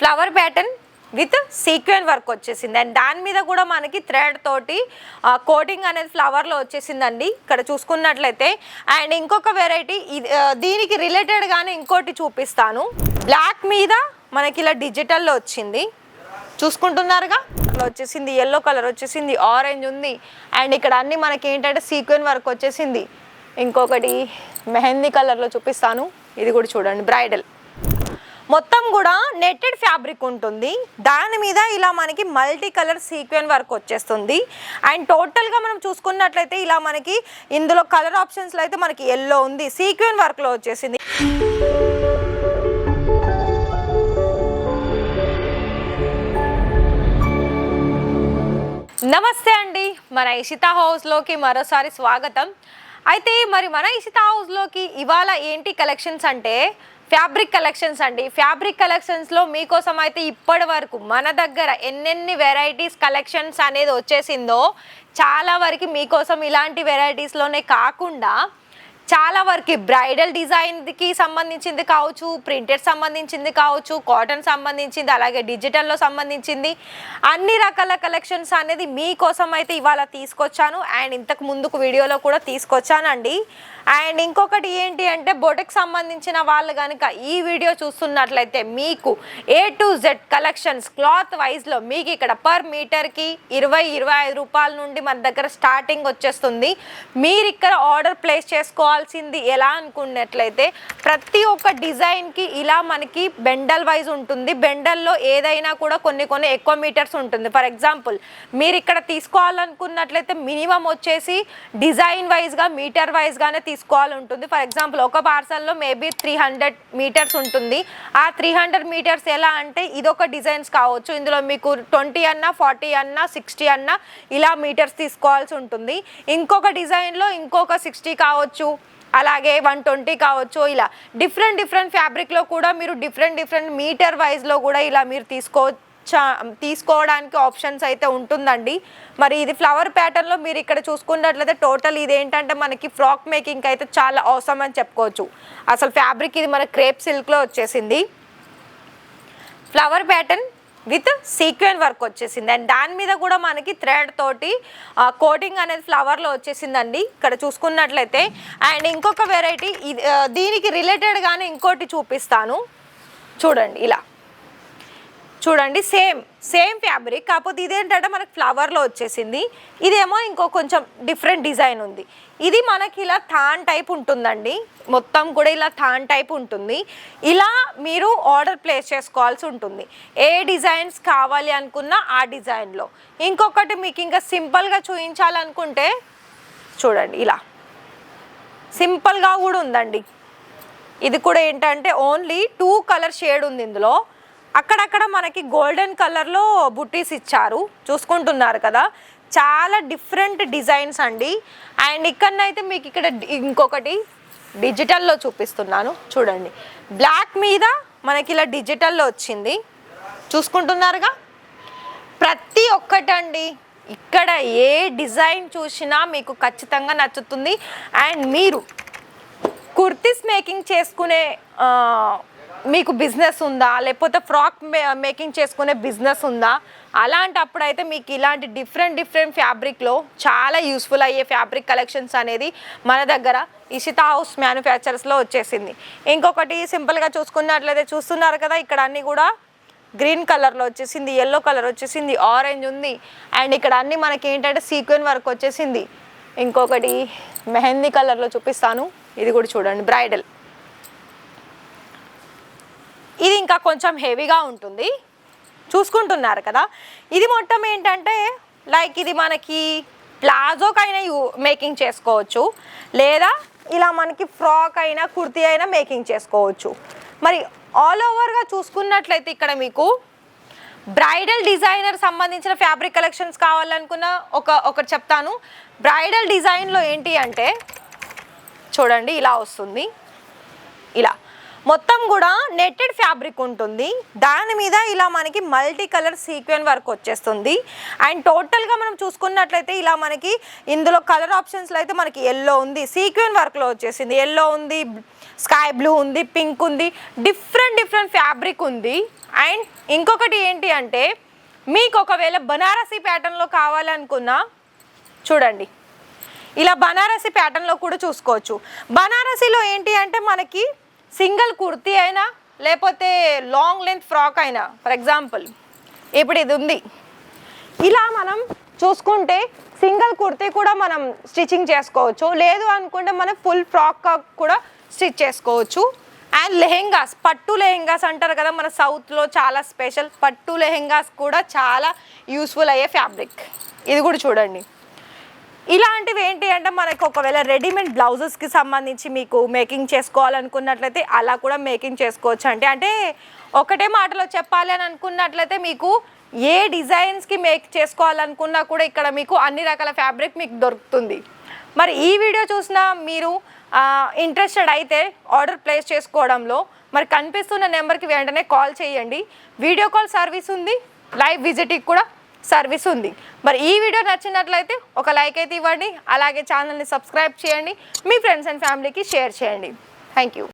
Flower pattern with sequin work వచ్చేసింది and దాని మీద కూడా మనకి థ్రెడ్ తోటి కోటింగ్ అనేది ఫ్లవర్లో వచ్చేసిందండి ఇక్కడ చూసుకున్నట్లయితే. అండ్ ఇంకొక వెరైటీ దీనికి రిలేటెడ్గానే ఇంకోటి చూపిస్తాను. బ్లాక్ మీద మనకి ఇలా డిజిటల్లో వచ్చింది, చూసుకుంటున్నారుగా. అలా వచ్చేసింది, ఎల్లో కలర్ వచ్చేసింది, ఆరెంజ్ ఉంది అండ్ ఇక్కడ అన్ని మనకి ఏంటంటే సీక్వెన్ వర్క్ వచ్చేసింది. ఇంకొకటి మెహందీ కలర్లో చూపిస్తాను, ఇది కూడా చూడండి. బ్రైడల్ మొత్తం కూడా నెట్టెడ్ ఫ్యాబ్రిక్ ఉంటుంది, దాని మీద ఇలా మనకి మల్టీ కలర్ సీక్వెన్ వర్క్ వచ్చేస్తుంది. అండ్ టోటల్గా మనం చూసుకున్నట్లయితే ఇలా మనకి ఇందులో కలర్ ఆప్షన్స్లో అయితే మనకి ఎల్లో ఉంది, సీక్వెన్ వర్క్లో వచ్చేసింది. నమస్తే అండి, మన ఇషితా హౌస్లోకి మరోసారి స్వాగతం. అయితే మరి మన ఇషితా హౌస్లోకి ఇవాళ ఏంటి కలెక్షన్స్ అంటే ఫ్యాబ్రిక్ కలెక్షన్స్ అండి. ఫ్యాబ్రిక్ కలెక్షన్స్లో మీకోసం అయితే ఇప్పటి వరకు మన దగ్గర ఎన్నెన్ని వెరైటీస్ కలెక్షన్స్ అనేది వచ్చేసిందో చాలా వరకు మీకోసం ఇలాంటి వెరైటీస్లోనే కాకుండా చాలా వరకు బ్రైడల్ డిజైన్కి సంబంధించింది కావచ్చు, ప్రింటెడ్ సంబంధించింది కావచ్చు, కాటన్ సంబంధించింది, అలాగే డిజిటల్లో సంబంధించింది అన్ని రకాల కలెక్షన్స్ అనేది మీకోసం అయితే ఇవాళ తీసుకొచ్చాను. అండ్ ఇంతకు ముందుకు వీడియోలో కూడా తీసుకొచ్చానండి. అండ్ ఇంకొకటి ఏంటి అంటే బొటిక్ సంబంధించిన వాళ్ళు కనుక ఈ వీడియో చూస్తున్నట్లయితే మీకు A to Z collections cloth వైజ్లో మీకు ఇక్కడ పర్ మీటర్కి 20-25 రూపాయల నుండి మన దగ్గర స్టార్టింగ్ వచ్చేస్తుంది. మీరు ఇక్కడ ఆర్డర్ ప్లేస్ చేసుకోవాల్సింది ఎలా అనుకున్నట్లయితే ప్రతి ఒక్క డిజైన్కి ఇలా మనకి బెండల్ వైజ్ ఉంటుంది. బెండల్లో ఏదైనా కూడా కొన్ని ఎక్కువ మీటర్స్ ఉంటుంది. ఫర్ ఎగ్జాంపుల్ మీరు ఇక్కడ తీసుకోవాలనుకున్నట్లయితే మినిమం వచ్చేసి డిజైన్ వైజ్గా మీటర్ వైజ్గానే తీసుకోవాలి ఉంటుంది. ఫర్ ఎగ్జాంపుల్ ఒక పార్సల్లో మేబీ 300 మీటర్స్ ఉంటుంది. ఆ 300 మీటర్స్ ఎలా అంటే ఇదొక డిజైన్స్ కావచ్చు, ఇందులో మీకు 20 అన్నా 40 అన్నా 60 అన్నా ఇలా మీటర్స్ తీసుకోవాల్సి ఉంటుంది. ఇంకొక డిజైన్లో ఇంకొక 60 కావచ్చు, అలాగే 120 కావచ్చు. ఇలా డిఫరెంట్ ఫ్యాబ్రిక్లో కూడా మీరు డిఫరెంట్ మీటర్ వైజ్లో కూడా ఇలా మీరు తీసుకోవడానికి ఆప్షన్స్ అయితే ఉంటుందండి. మరి ఇది ఫ్లవర్ ప్యాటర్న్లో మీరు ఇక్కడ చూసుకున్నట్లయితే టోటల్ ఇదేంటంటే మనకి ఫ్రాక్ మేకింగ్ అయితే చాలా అవసరం అని చెప్పుకోవచ్చు. అసలు ఫ్యాబ్రిక్ ఇది మన క్రేప్ సిల్క్లో వచ్చేసింది. Flower pattern with sequin work వచ్చేసింది అండ్ దాని మీద కూడా మనకి థ్రెడ్ తోటి కోటింగ్ అనేది ఫ్లవర్లో వచ్చేసిందండి ఇక్కడ చూసుకున్నట్లయితే. అండ్ ఇంకొక వెరైటీ దీనికి రిలేటెడ్గానే ఇంకోటి చూపిస్తాను, చూడండి. ఇలా చూడండి, సేమ్ ఫ్యాబ్రిక్, కాకపోతే ఇదేంటంటే మనకి ఫ్లవర్లో వచ్చేసింది. ఇదేమో ఇంకో కొంచెం డిఫరెంట్ డిజైన్ ఉంది. ఇది మనకి ఇలా థాన్ టైప్ ఉంటుందండి, మొత్తం కూడా ఇలా థాన్ టైప్ ఉంటుంది. ఇలా మీరు ఆర్డర్ ప్లేస్ చేసుకోవాల్సి ఉంటుంది ఏ డిజైన్స్ కావాలి అనుకున్నా ఆ డిజైన్లో. ఇంకొకటి మీకు ఇంకా సింపుల్గా చూపించాలనుకుంటే చూడండి, ఇలా సింపుల్గా కూడా ఉందండి. ఇది కూడా ఏంటంటే ఓన్లీ 2 కలర్ షేడ్ ఉంది ఇందులో. అక్కడక్కడ మనకి గోల్డెన్ కలర్లో బుట్టీస్ ఇచ్చారు, చూసుకుంటున్నారు కదా. చాలా డిఫరెంట్ డిజైన్స్ అండి. అండ్ ఇక్కడనైతే మీకు ఇక్కడ ఇంకొకటి డిజిటల్లో చూపిస్తున్నాను, చూడండి. బ్లాక్ మీద మనకి ఇలా డిజిటల్లో వచ్చింది, చూసుకుంటున్నారుగా. ప్రతి ఒక్కటండి ఇక్కడ ఏ డిజైన్ చూసినా మీకు ఖచ్చితంగా నచ్చుతుంది. అండ్ మీరు కుర్తీస్ మేకింగ్ చేసుకునే మీకు బిజినెస్ ఉందా, లేకపోతే ఫ్రాక్ మేకింగ్ చేసుకునే బిజినెస్ ఉందా, అలాంటప్పుడు అయితే మీకు ఇలాంటి డిఫరెంట్ ఫ్యాబ్రిక్లో చాలా యూస్ఫుల్ అయ్యే ఫ్యాబ్రిక్ కలెక్షన్స్ అనేది మన దగ్గర ఇషితా హౌస్ మ్యానుఫ్యాక్చర్స్లో వచ్చేసింది. ఇంకొకటి సింపుల్గా చూసుకున్నట్లయితే చూస్తున్నారు కదా, ఇక్కడ అన్నీ కూడా గ్రీన్ కలర్లో వచ్చేసింది, ఎల్లో కలర్ వచ్చేసింది, ఆరెంజ్ ఉంది అండ్ ఇక్కడ అన్నీ మనకి ఏంటంటే సీక్వెన్ వర్క్ వచ్చేసింది. ఇంకొకటి మెహందీ కలర్లో చూపిస్తాను, ఇది కూడా చూడండి. బ్రైడల్ ఇది ఇంకా కొంచెం హెవీగా ఉంటుంది, చూసుకుంటున్నారు కదా. ఇది మొత్తం ఏంటంటే లైక్ ఇది మనకి ప్లాజోకైనా మేకింగ్ చేసుకోవచ్చు, లేదా ఇలా మనకి ఫ్రాక్ అయినా కుర్తీ అయినా మేకింగ్ చేసుకోవచ్చు. మరి ఆల్ ఓవర్గా చూసుకున్నట్లయితే ఇక్కడ మీకు బ్రైడల్ డిజైనర్ సంబంధించిన ఫ్యాబ్రిక్ కలెక్షన్స్ కావాలనుకున్న ఒకటి చెప్తాను. బ్రైడల్ డిజైన్లో ఏంటి అంటే చూడండి, ఇలా వస్తుంది. ఇలా మొత్తం కూడా నెట్టెడ్ ఫ్యాబ్రిక్ ఉంటుంది. దాని మీద ఇలా మనకి మల్టీ కలర్ సీక్వెన్ వర్క్ వచ్చేస్తుంది. అండ్ టోటల్గా మనం చూసుకున్నట్లయితే ఇలా మనకి ఇందులో కలర్ ఆప్షన్స్లో అయితే మనకి ఎల్లో ఉంది, సీక్వెన్ వర్క్లో వచ్చేసింది, ఎల్లో ఉంది, స్కై బ్లూ ఉంది, పింక్ ఉంది, డిఫరెంట్ ఫ్యాబ్రిక్ ఉంది. అండ్ ఇంకొకటి ఏంటి అంటే మీకు ఒకవేళ బనారసి ప్యాటర్న్లో కావాలనుకున్నా చూడండి, ఇలా బనారసి ప్యాటర్న్లో కూడా చూసుకోవచ్చు. బనారసిలో ఏంటి అంటే మనకి సింగిల్ కుర్తీ అయినా లేకపోతే లాంగ్ లెంత్ ఫ్రాక్ అయినా, ఫర్ ఎగ్జాంపుల్ ఇప్పుడు ఇది ఉంది, ఇలా మనం చూసుకుంటే సింగిల్ కుర్తీ కూడా మనం స్టిచ్చింగ్ చేసుకోవచ్చు, లేదు అనుకుంటే మనం ఫుల్ ఫ్రాక్ కూడా స్టిచ్ చేసుకోవచ్చు. అండ్ లెహెంగాస్, పట్టు లెహెంగాస్ అంటారు కదా మన సౌత్లో, చాలా స్పెషల్ పట్టు లెహెంగాస్ కూడా చాలా యూస్ఫుల్ అయ్యే ఫ్యాబ్రిక్. ఇది కూడా చూడండి. ఇలాంటివి ఏంటి అంటే మనకు ఒకవేళ రెడీమేడ్ బ్లౌజెస్కి సంబంధించి మీకు మేకింగ్ చేసుకోవాలనుకున్నట్లయితే అలా కూడా మేకింగ్ చేసుకోవచ్చు. అంటే ఒకటే మాటలో చెప్పాలి అని అనుకున్నట్లయితే మీకు ఏ డిజైన్స్కి మేక్ చేసుకోవాలనుకున్నా కూడా ఇక్కడ మీకు అన్ని రకాల ఫ్యాబ్రిక్ మీకు దొరుకుతుంది. మరి ఈ వీడియో చూసినా మీరు ఇంట్రెస్టెడ్ అయితే ఆర్డర్ ప్లేస్ చేసుకోవడంలో మరి కనిపిస్తున్న నెంబర్కి వెంటనే కాల్ చేయండి. వీడియో కాల్ సర్వీస్ ఉంది, లైవ్ విజిట్కి కూడా సర్వీస్ ఉంది. మరి ఈ వీడియో నచ్చినట్లయితే ఒక లైక్ అయితే ఇవ్వండి, అలాగే ఛానల్ని సబ్స్క్రైబ్ చేయండి, మీ ఫ్రెండ్స్ అండ్ ఫ్యామిలీకి షేర్ చేయండి. Thank you.